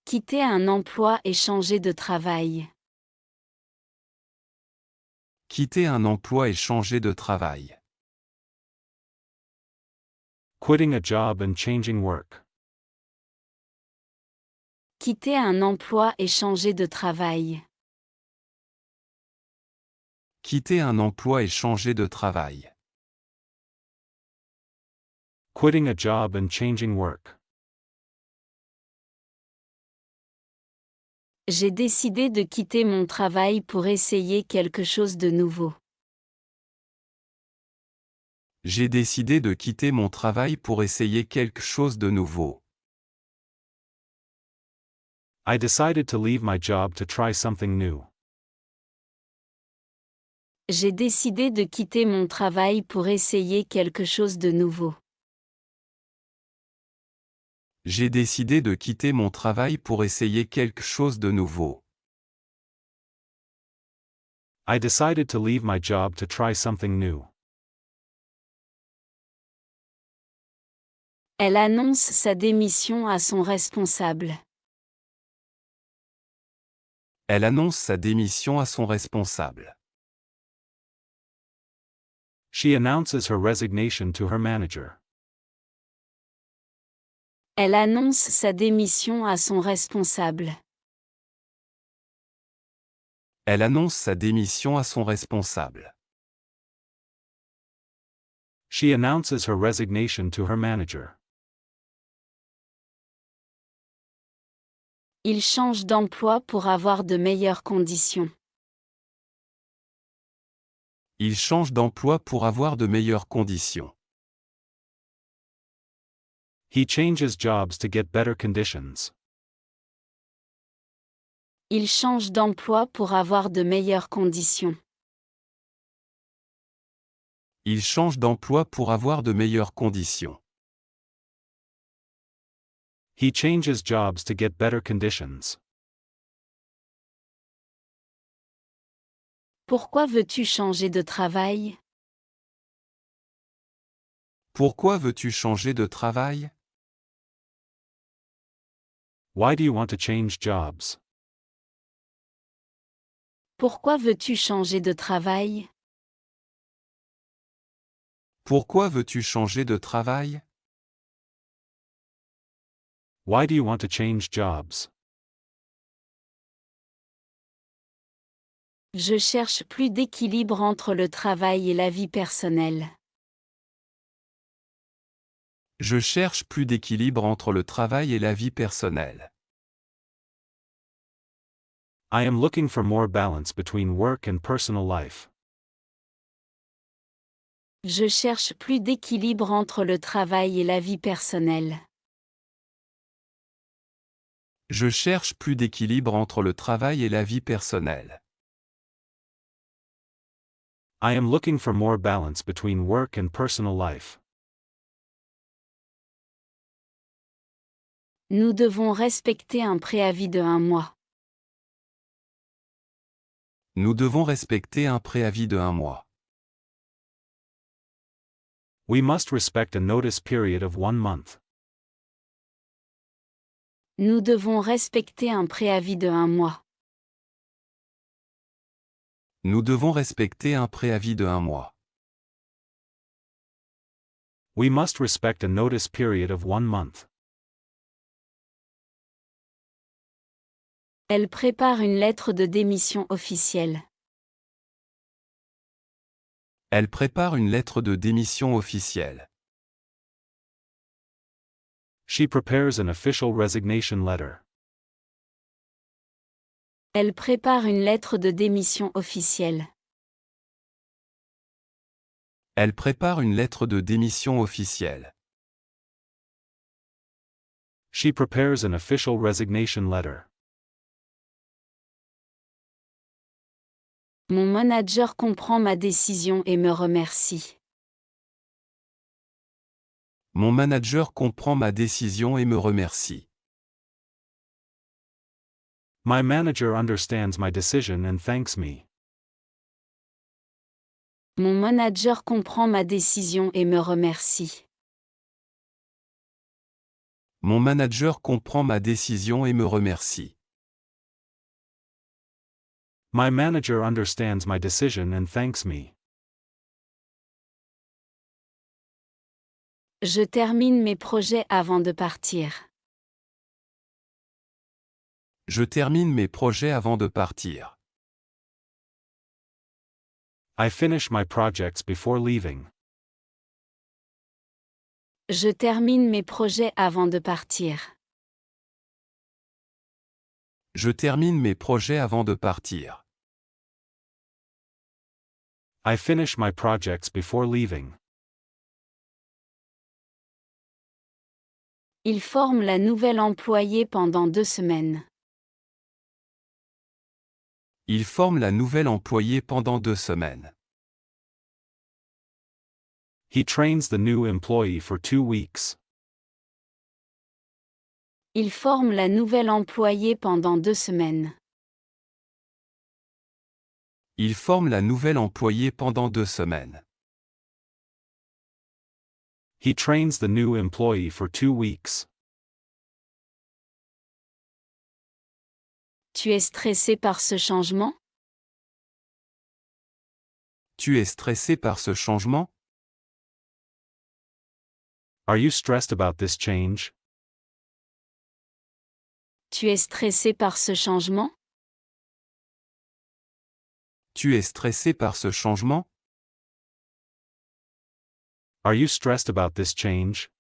Quitter un emploi et changer de travail. Quitter un emploi et changer de travail. Quitting a job and changing work. Quitter un emploi et changer de travail. Quitter un emploi et changer de travail. Quitting a job and changing work. J'ai décidé de quitter mon travail pour essayer quelque chose de nouveau. J'ai décidé de quitter mon travail pour essayer quelque chose de nouveau. I decided to leave my job to try something new. J'ai décidé de quitter mon travail pour essayer quelque chose de nouveau. J'ai décidé de quitter mon travail pour essayer quelque chose de nouveau. I decided to leave my job to try something new. Elle annonce sa démission à son responsable. Elle annonce sa démission à son responsable. She announces her resignation to her manager. Elle annonce sa démission à son responsable. Elle annonce sa démission à son responsable. She announces her resignation to her manager. Il change d'emploi pour avoir de meilleures conditions. Il change d'emploi pour avoir de meilleures conditions. He changes jobs to get better conditions. Il change d'emploi pour avoir de meilleures conditions. Il change d'emploi pour avoir de meilleures conditions. He changes jobs to get better conditions. Pourquoi veux-tu changer de travail? Pourquoi veux-tu changer de travail? Why do you want to change jobs? Pourquoi veux-tu changer de travail? Pourquoi veux-tu changer de travail? Why do you want to change jobs? Je cherche plus d'équilibre entre le travail et la vie personnelle. Je cherche plus d'équilibre entre le travail et la vie personnelle. I am looking for more balance between work and personal life. Je cherche plus d'équilibre entre le travail et la vie personnelle. Je cherche plus d'équilibre entre le travail et la vie personnelle. I am looking for more balance between work and personal life. Nous devons respecter un préavis de 1 mois. Nous devons respecter un préavis de 1 mois. We must respect a notice period of 1 month. Nous devons respecter un préavis de 1 mois. Nous devons respecter un préavis de 1 mois. We must respect a notice period of 1 month. Elle prépare une lettre de démission officielle. Elle prépare une lettre de démission officielle. She prepares an official resignation letter. Elle prépare une lettre de démission officielle. Elle prépare une lettre de démission officielle. She prepares an official resignation letter. Mon manager comprend ma décision et me remercie. Mon manager comprend ma décision et me remercie. My manager understands my decision and thanks me. Mon manager comprend ma décision et me remercie. Mon manager comprend ma décision et me remercie. My manager understands my decision and thanks me. Je termine mes projets avant de partir. Je termine mes projets avant de partir. I finish my projects before leaving. Je termine mes projets avant de partir. Je termine mes projets avant de partir. I finish my projects before leaving. Il forme la nouvelle employée pendant 2 semaines. Il forme la nouvelle employée pendant 2 semaines. He trains the new employee for 2 weeks. Il forme la nouvelle employée pendant 2 semaines. Il forme la nouvelle employée pendant 2 semaines. He trains the new employee for 2 weeks. Tu es stressé par ce changement? Tu es stressé par ce changement? Are you stressed about this change? Tu es stressé par ce changement? Tu es stressé par ce changement? Are you stressed about this change?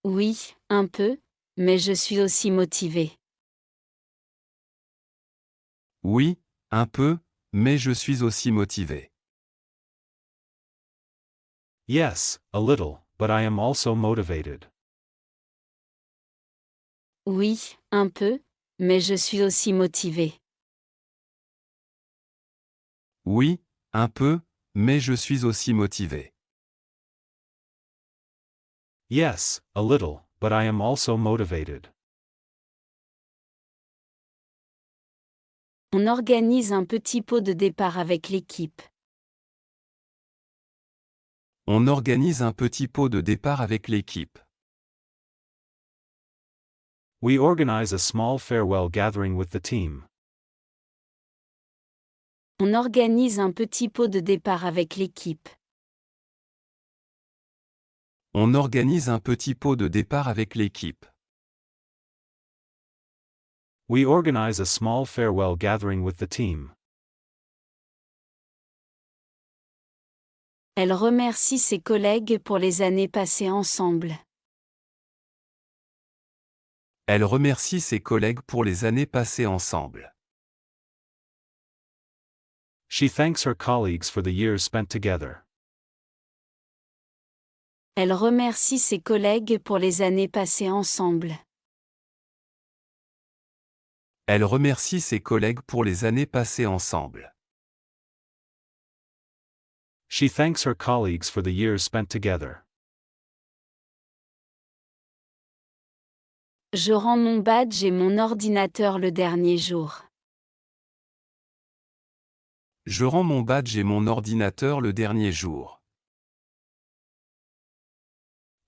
Oui, un peu, mais je suis aussi motivé. Oui, un peu, mais je suis aussi motivé. Yes, a little, but I am also motivated. Oui, un peu, mais je suis aussi motivé. Oui, un peu, mais je suis aussi motivé. Yes, a little, but I am also motivated. On organise un petit pot de départ avec l'équipe. On organise un petit pot de départ avec l'équipe. We organize a small farewell gathering with the team. On organise un petit pot de départ avec l'équipe. On organise un petit pot de départ avec l'équipe. We organize a small farewell gathering with the team. Elle remercie ses collègues pour les années passées ensemble. Elle remercie ses collègues pour les années passées ensemble. She thanks her colleagues for the years spent together. Elle remercie ses collègues pour les années passées ensemble. Elle remercie ses collègues pour les années passées ensemble. She thanks her colleagues for the years spent together. Je rends mon badge et mon ordinateur le dernier jour. Je rends mon badge et mon ordinateur le dernier jour.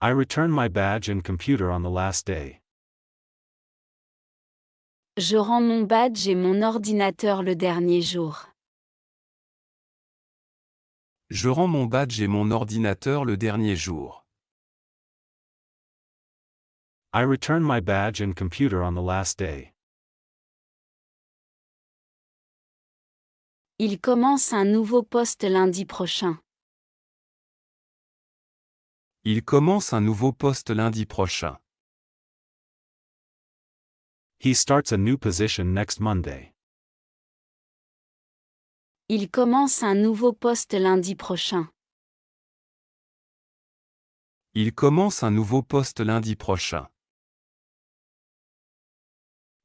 I return my badge and computer on the last day. Je rends mon badge et mon ordinateur le dernier jour. Je rends mon badge et mon ordinateur le dernier jour. I return my badge and computer on the last day. Il commence un nouveau poste lundi prochain. Il commence un nouveau poste lundi prochain. He starts a new position next Monday. Il commence un nouveau poste lundi prochain. Il commence un nouveau poste lundi prochain.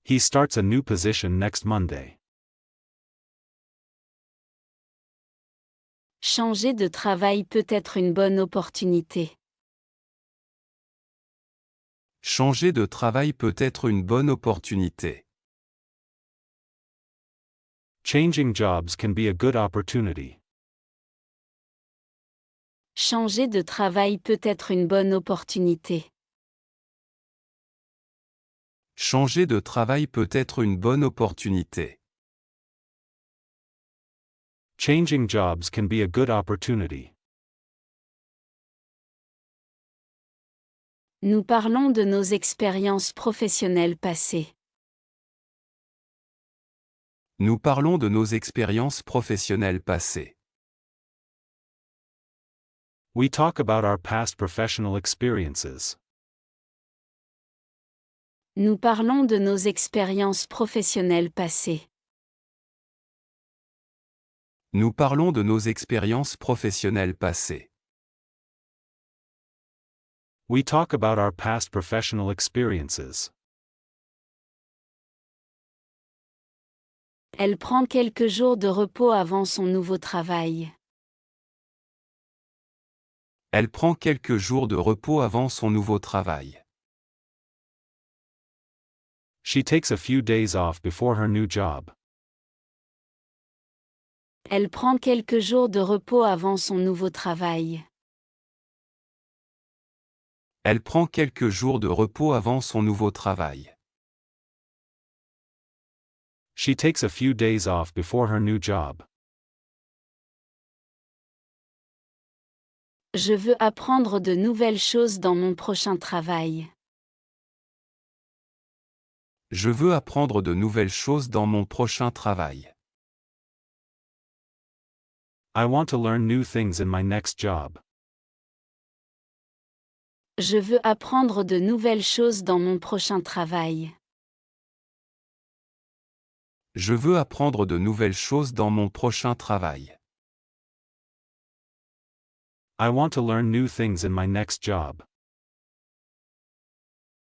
He starts a new position next Monday. Changer de travail peut être une bonne opportunité. Changer de travail peut être une bonne opportunité. Changing jobs can be a good opportunity. Changer de travail peut être une bonne opportunité. Changer de travail peut être une bonne opportunité. Changing jobs can be a good opportunity. Nous parlons de nos expériences professionnelles passées. Nous parlons de nos expériences professionnelles passées. We talk about our past professional experiences. Nous parlons de nos expériences professionnelles passées. Nous parlons de nos expériences professionnelles passées. We talk about our past professional experiences. Elle prend quelques jours de repos avant son nouveau travail. Elle prend quelques jours de repos avant son nouveau travail. She takes a few days off before her new job. Elle prend quelques jours de repos avant son nouveau travail. Elle prend quelques jours de repos avant son nouveau travail. She takes a few days off before her new job. Je veux apprendre de nouvelles choses dans mon prochain travail. Je veux apprendre de nouvelles choses dans mon prochain travail. I want to learn new things in my next job. Je veux apprendre de nouvelles choses dans mon prochain travail. Je veux apprendre de nouvelles choses dans mon prochain travail. I want to learn new things in my next job.